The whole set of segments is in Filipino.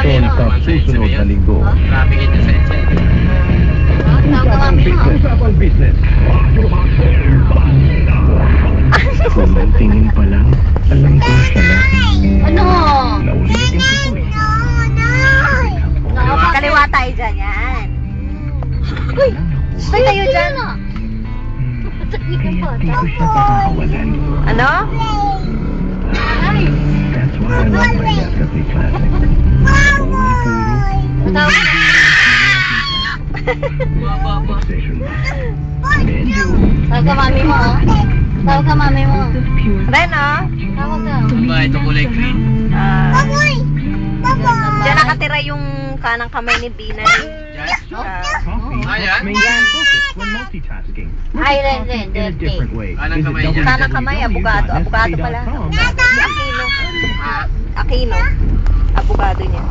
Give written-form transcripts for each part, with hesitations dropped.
impormasyon sa susunod na linggo. Traffic ito sa EDSA. Usapang business. Kung ang tingin pa lang, alam ko siya na. Ano? Naulitin ko eh. Kaliwa tayo dyan, yan. Uy! Ay, tayo dyan. Kaya dito siya pakakawalan. Ano? That's why I love my Nescafe Classic. Obsession. Medyo. Tawag ka mami mo, oh. Tawag ka mami mo. Ren, oh. Tawag ka. Ba, ito kulay green. Diyan nakatira yung kanang kamay ni Bina. Coffee Ayan. may focus when multitasking. Ay, Ren, In a different way. Kanang kamay niya. Kanang kamay, abogado. Abogado pala. Si Aquino. Aquino. Abogado niya.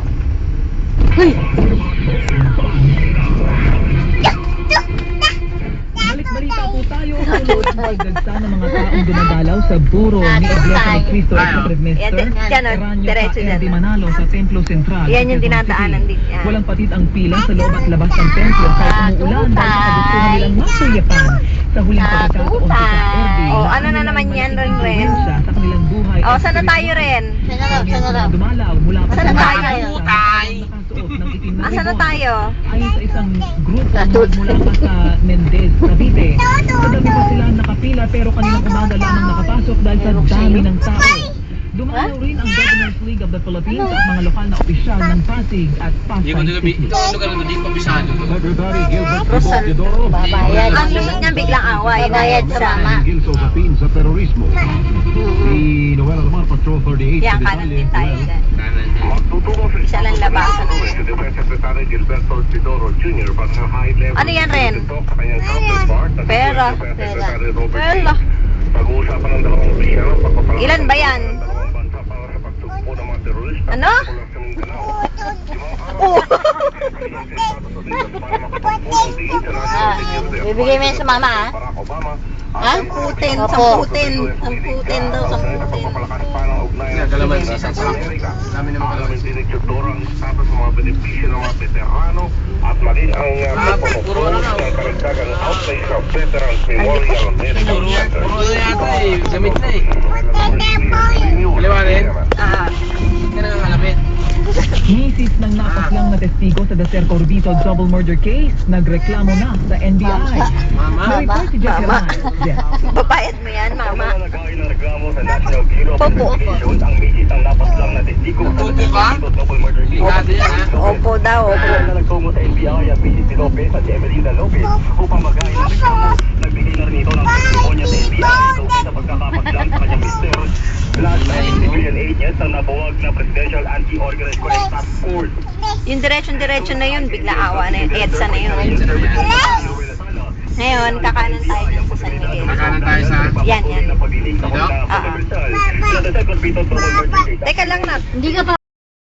Balik-balita po tayo sa loob ng pagdagsa ng mga taong dumadalaw sa buro ni Iglesia ni Cristo Tayo. Executive Minister Yan, Eranio diretso K. dyan. R. Manalo sa Templo Central. Yan yung Quezon dinadaanan City. din yan. Walang patid ang pila sa loob at labas ng templo kahit umuulan dahil sa kagustuhan nilang masuyapan sa huling pagkakataon sa RD. Oh, ano na naman yan, Ren? Sa kanilang buhay. Oh, saan na tayo, Ren? Dumalaw mula pa Saan na tayo? Asan na tayo? Ayon sa isang grupo mula pa sa Mendez, Cavite. Madami pa sila nakapila pero kanilang umaga lamang nakapasok dahil sa dami ng tao. Dumalaw rin ang Governors League of the Philippines at mga lokal na opisyal ng Pasig at Hindi ko Pasay dito, City. ito ang lugar ko, di ko bisado. Secretary Gilbert Rosal. Teodoro. Ang limit niya biglang away. Bayad sa mama. Gil Josephine sa terorismo. Si Noel Alamar, Patrol 38. Yan, sa kanan Detalye, din tayo Noel. dyan. Kanan din. Isa lang labasan. Si Defense Secretary Gilberto Teodoro Jr. para sa high-level Ano yan, Ren? sa kanyang counterpart at Pera. si Defense Secretary Robert Pera. Lee. Pag-uusapan ng dalawang opisyal ang pagpapalakas Ilan ba yan? ng dalawang bansa para sa pagsugpo ng mga terorista Ano? sa Populasyon Mindanao. Oh. Bibigay mo yan sa mama, ha? Ha? Putin, samputin. Samputin daw, samputin. Kalamansi, sa Amerika. Dami naman kalamansi. Ang status ng mga benepisyo ng mga veterano at maging ang puro ano na, ng karagdagang outlays of Veterans Memorial Medical Puro Center. na yata eh. Gamit na eh. Kaliwa rin? Ah. Hindi ka nangangalapit. Misis ng napaslang na testigo sa Deser Corbito double murder case, nagreklamo na sa NBI. Mama. Na-report si Jeff Mama. Herman. Jeff. Babayad mo yan, mama. Nalagay ng reklamo sa National Bureau of Opo. Investigation ang misis ang napaslang na testigo sa Opo ka? double murder case. Ligado yan ha. Opo daw, opo. Na nagtungo sa NBI ang Mrs. Si Lopez at si Emelina Lopez upang magahin ng reklamo. Nagbigay na rin ito ng testimonya sa NBI tungkol sa pagkakapaglang sa kanyang mister. Lahat ng civilian agents ang nabuwag na Presidential Anti-Organized Crime Task Force. Yung diretsyon na yun, bigla awa na yun. EDSA na yun. Ngayon, kakanan tayo dyan sa San Miguel. Kakanan tayo sa... Yan, yan. Dito? Teka lang na. Hindi ka pa